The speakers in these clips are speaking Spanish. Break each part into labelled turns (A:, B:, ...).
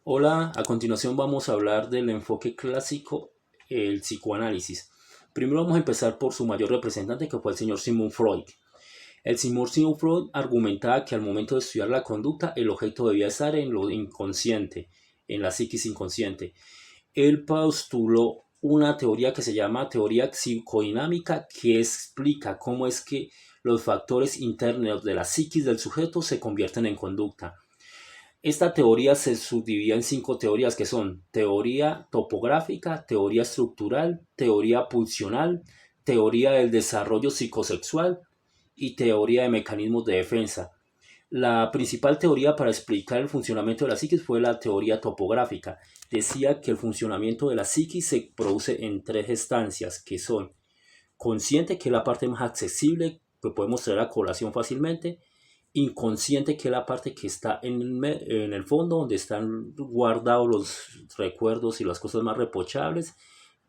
A: Hola, a continuación vamos a hablar del enfoque clásico, el psicoanálisis. Primero vamos a empezar por su mayor representante, que fue el señor Sigmund Freud. El señor Sigmund Freud argumentaba que al momento de estudiar la conducta, el objeto debía estar en lo inconsciente, en la psiquis inconsciente. Él postuló una teoría que se llama teoría psicodinámica, que explica cómo es que los factores internos de la psiquis del sujeto se convierten en conducta. Esta teoría se subdivide en cinco teorías que son teoría topográfica, teoría estructural, teoría pulsional, teoría del desarrollo psicosexual y teoría de mecanismos de defensa. La principal teoría para explicar el funcionamiento de la psiquis fue la teoría topográfica. Decía que el funcionamiento de la psiquis se produce en tres estancias, que son consciente, que es la parte más accesible, que podemos traer a colación fácilmente; inconsciente, que es la parte que está en el fondo, donde están guardados los recuerdos y las cosas más reprochables;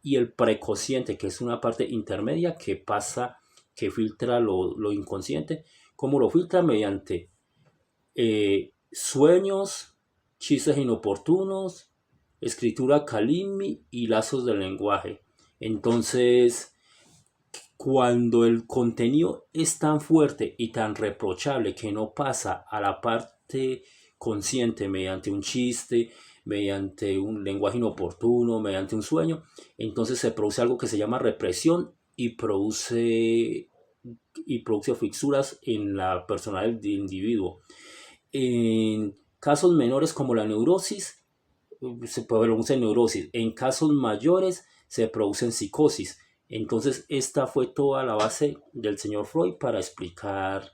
A: y el preconsciente, que es una parte intermedia que pasa, que filtra lo inconsciente. ¿Cómo lo filtra? Mediante sueños, chistes inoportunos, escritura calimi y lazos del lenguaje. Entonces, cuando el contenido es tan fuerte y tan reprochable que no pasa a la parte consciente mediante un chiste, mediante un lenguaje inoportuno, mediante un sueño, entonces se produce algo que se llama represión y produce fisuras en la personalidad del individuo. En casos menores como la neurosis, se produce neurosis. En casos mayores se producen psicosis. Entonces, esta fue toda la base del señor Freud para explicar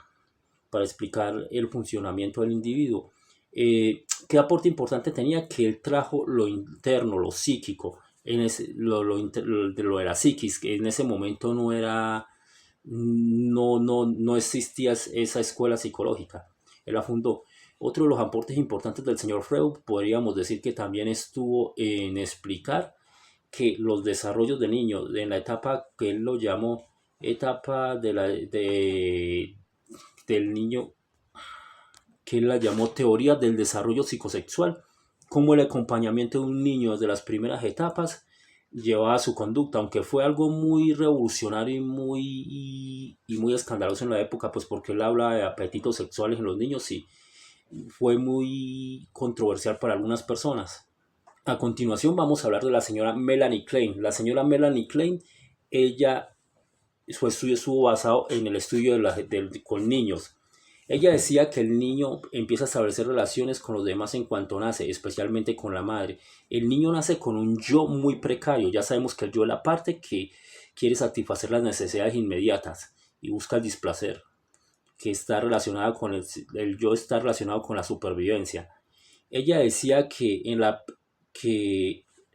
A: el funcionamiento del individuo. ¿Qué aporte importante tenía? Que él trajo lo interno, lo psíquico, lo de la psiquis, que en ese momento no existía esa escuela psicológica. Él la fundó. Otro de los aportes importantes del señor Freud podríamos decir que también estuvo en explicar que los desarrollos del niño en la etapa que él lo llamó etapa del niño, que él la llamó teoría del desarrollo psicosexual, como el acompañamiento de un niño desde las primeras etapas llevaba a su conducta, aunque fue algo muy revolucionario y muy escandaloso en la época, pues porque él habla de apetitos sexuales en los niños y fue muy controversial para algunas personas. A continuación vamos a hablar de la señora Melanie Klein. La señora Melanie Klein, ella, su estudio estuvo basado en el estudio con niños. Ella decía que el niño empieza a establecer relaciones con los demás en cuanto nace, especialmente con la madre. El niño nace con un yo muy precario. Ya sabemos que el yo es la parte que quiere satisfacer las necesidades inmediatas y busca el displacer, que está relacionada con el yo está relacionado con la supervivencia. Ella decía que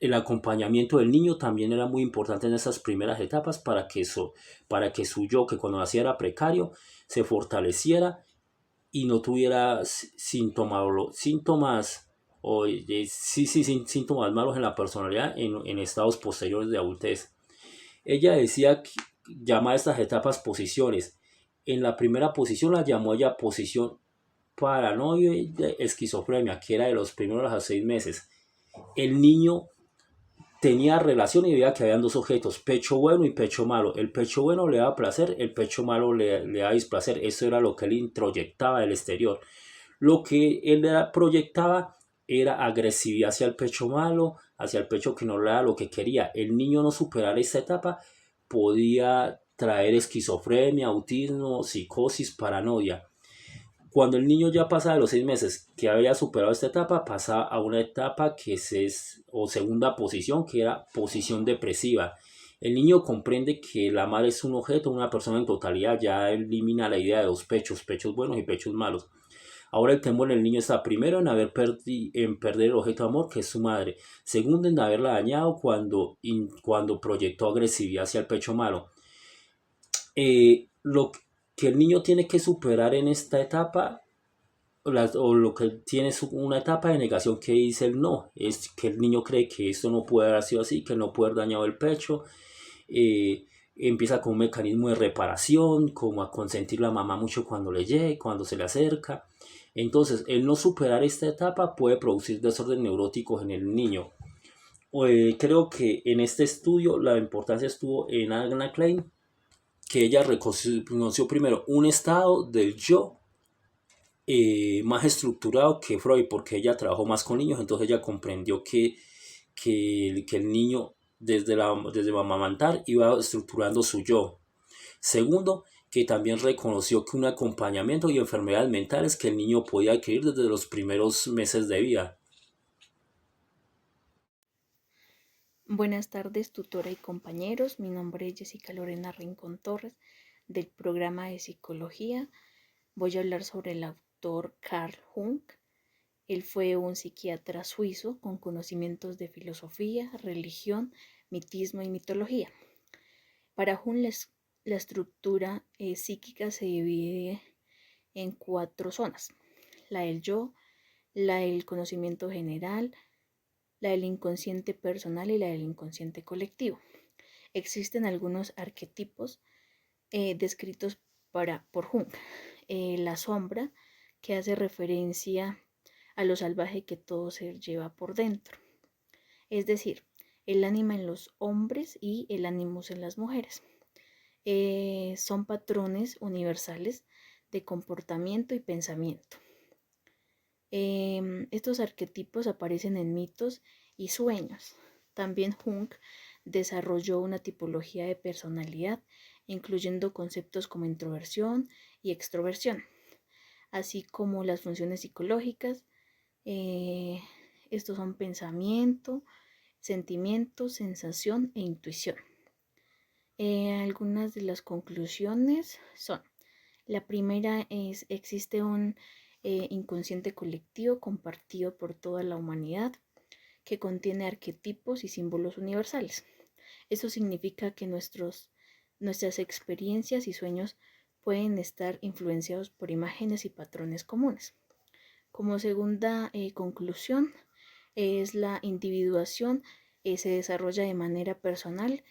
A: el acompañamiento del niño también era muy importante en esas primeras etapas para que su yo, que cuando nacía era precario, se fortaleciera y no tuviera síntomas síntomas malos en la personalidad en estados posteriores de adultez. Ella decía que llama a estas etapas posiciones. En la primera posición la llamó ella posición paranoide esquizofrenia, que era de los primeros a 6 meses. El niño tenía relación y veía que habían dos objetos, pecho bueno y pecho malo. El pecho bueno le daba placer, el pecho malo le daba displacer. Eso era lo que él introyectaba del exterior. Lo que él proyectaba era agresividad hacia el pecho malo, hacia el pecho que no le daba lo que quería. El niño no superar esta etapa podía traer esquizofrenia, autismo, psicosis, paranoia. Cuando el niño ya pasa de los 6 meses, que había superado esta etapa, pasa a una etapa o segunda posición, que era posición depresiva. El niño comprende que la madre es un objeto, una persona en totalidad, ya elimina la idea de dos pechos, pechos buenos y pechos malos. Ahora el temor del niño está primero en perder el objeto de amor, que es su madre; segundo, en haberla dañado cuando proyectó agresividad hacia el pecho malo. Lo que el niño tiene que superar en esta etapa, o lo que tiene es una etapa de negación, que dice el no, es que el niño cree que esto no puede haber sido así, que no puede haber dañado el pecho. Empieza con un mecanismo de reparación, como a consentir la mamá mucho cuando le llegue, cuando se le acerca. Entonces, el no superar esta etapa puede producir desorden neuróticos en el niño. Creo que en este estudio la importancia estuvo en Anna Klein, que ella reconoció primero un estado del yo más estructurado que Freud, porque ella trabajó más con niños, entonces ella comprendió que el niño desde amamantar iba estructurando su yo. Segundo, que también reconoció que un acompañamiento y enfermedades mentales que el niño podía adquirir desde los primeros meses de vida.
B: Buenas tardes, tutora y compañeros. Mi nombre es Jessica Lorena Rincón Torres, del programa de psicología. Voy a hablar sobre el autor Carl Jung. Él fue un psiquiatra suizo con conocimientos de filosofía, religión, mitismo y mitología. Para Jung, la estructura psíquica se divide en 4 zonas: la del yo, la del conocimiento general, la del inconsciente personal y la del inconsciente colectivo. Existen algunos arquetipos descritos por Jung. La sombra, que hace referencia a lo salvaje que todo ser lleva por dentro. Es decir, el ánima en los hombres y el ánimos en las mujeres. Son patrones universales de comportamiento y pensamiento. Estos arquetipos aparecen en mitos y sueños. También Jung desarrolló una tipología de personalidad, incluyendo conceptos como introversión y extroversión, así como las funciones psicológicas. Estos son pensamiento, sentimiento, sensación e intuición. Algunas de las conclusiones son: la primera es: existe un inconsciente colectivo compartido por toda la humanidad que contiene arquetipos y símbolos universales. Eso significa que nuestras experiencias y sueños pueden estar influenciados por imágenes y patrones comunes. Como segunda conclusión, es la individuación se desarrolla de manera personal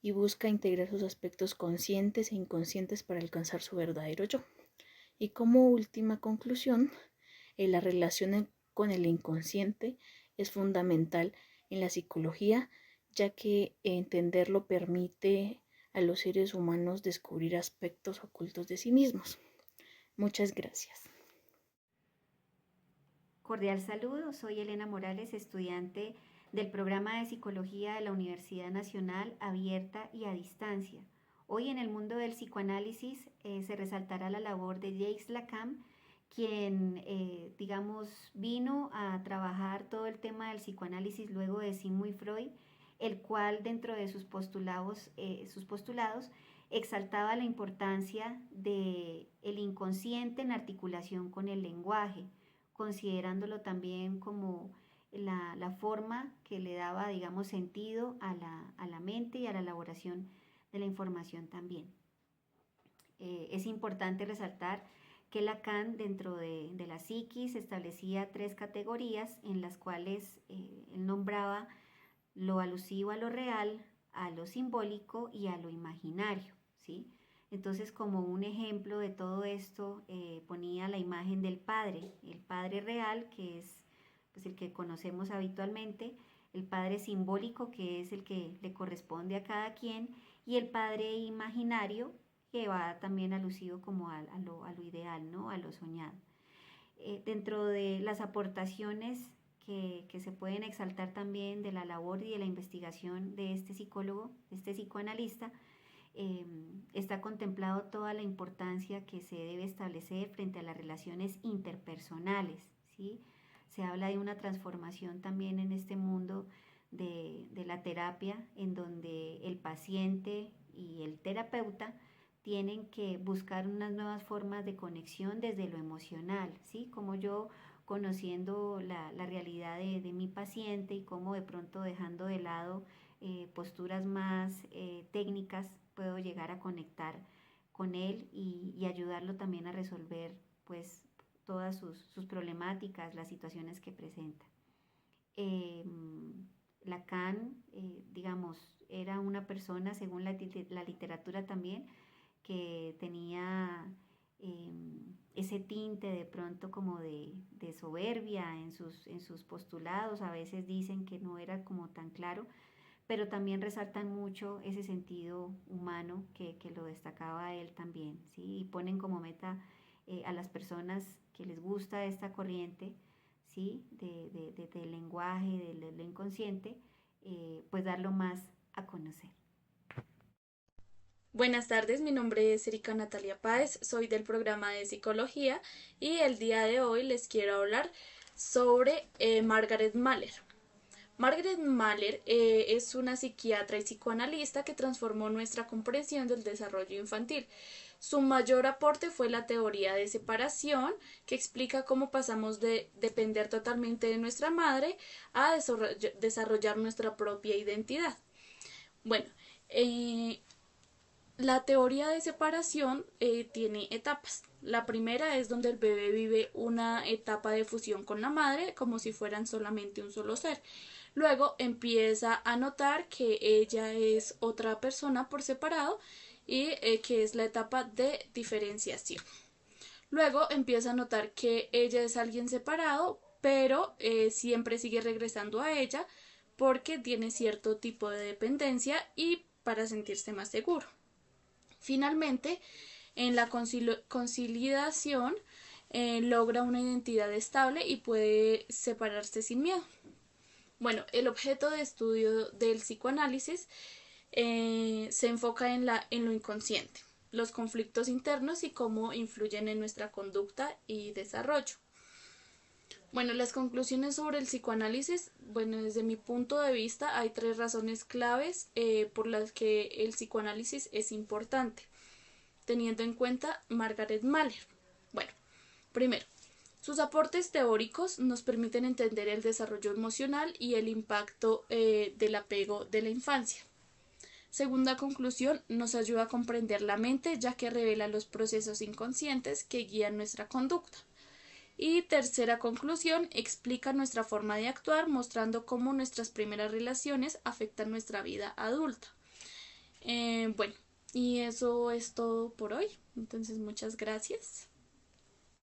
B: y busca integrar sus aspectos conscientes e inconscientes para alcanzar su verdadero yo. Y como última conclusión, la relación con el inconsciente es fundamental en la psicología, ya que entenderlo permite a los seres humanos descubrir aspectos ocultos de sí mismos. Muchas gracias.
C: Cordial saludo, soy Elena Morales, estudiante del programa de psicología de la Universidad Nacional Abierta y a Distancia. Hoy en el mundo del psicoanálisis se resaltará la labor de Jacques Lacan, quien, vino a trabajar todo el tema del psicoanálisis luego de Sigmund Freud, el cual dentro de sus postulados exaltaba la importancia del inconsciente en articulación con el lenguaje, considerándolo también como la forma que le daba, digamos, sentido a la mente y a la elaboración de la información también. Es importante resaltar que Lacan, dentro de la psiquis, establecía 3 categorías en las cuales él nombraba lo alusivo a lo real, a lo simbólico y a lo imaginario, ¿sí? Entonces, como un ejemplo de todo esto, ponía la imagen del Padre, el Padre real, que es pues, el que conocemos habitualmente, el Padre simbólico, que es el que le corresponde a cada quien, y el Padre imaginario, que va también alusivo como a lo ideal, ¿no? A lo soñado. Dentro de las aportaciones que se pueden exaltar también de la labor y de la investigación de este psicólogo, de este psicoanalista, está contemplado toda la importancia que se debe establecer frente a las relaciones interpersonales, ¿sí? Se habla de una transformación también en este mundo de la terapia, en donde el paciente y el terapeuta tienen que buscar unas nuevas formas de conexión desde lo emocional, ¿sí? Como yo conociendo la realidad de mi paciente y cómo de pronto dejando de lado posturas más técnicas puedo llegar a conectar con él y ayudarlo también a resolver pues todas sus problemáticas, las situaciones que presenta. Eh, Lacan, digamos, era una persona, según la literatura también, que tenía ese tinte de pronto como de soberbia en sus postulados. A veces dicen que no era como tan claro, pero también resaltan mucho ese sentido humano que lo destacaba él también, ¿sí? Y ponen como meta a las personas que les gusta esta corriente, ¿sí? Del lenguaje, del inconsciente, pues darlo más a conocer.
D: Buenas tardes, mi nombre es Erika Natalia Páez, soy del programa de psicología y el día de hoy les quiero hablar sobre Margaret Mahler. Margaret Mahler es una psiquiatra y psicoanalista que transformó nuestra comprensión del desarrollo infantil. Su mayor aporte fue la teoría de separación, que explica cómo pasamos de depender totalmente de nuestra madre a desarrollar nuestra propia identidad. Bueno, la teoría de separación tiene etapas. La primera es donde el bebé vive una etapa de fusión con la madre, como si fueran solamente un solo ser. Luego empieza a notar que ella es otra persona por separado y que es la etapa de diferenciación. Luego empieza a notar que ella es alguien separado, pero siempre sigue regresando a ella porque tiene cierto tipo de dependencia y para sentirse más seguro. Finalmente, en la conciliación logra una identidad estable y puede separarse sin miedo. Bueno, el objeto de estudio del psicoanálisis se enfoca en lo inconsciente, los conflictos internos y cómo influyen en nuestra conducta y desarrollo. Bueno, las conclusiones sobre el psicoanálisis, bueno, desde mi punto de vista hay 3 razones claves por las que el psicoanálisis es importante, teniendo en cuenta Margaret Mahler. Bueno, primero, sus aportes teóricos nos permiten entender el desarrollo emocional y el impacto del apego de la infancia. Segunda conclusión, nos ayuda a comprender la mente, ya que revela los procesos inconscientes que guían nuestra conducta. Y tercera conclusión, explica nuestra forma de actuar, mostrando cómo nuestras primeras relaciones afectan nuestra vida adulta. Bueno, y eso es todo por hoy. Entonces, muchas gracias.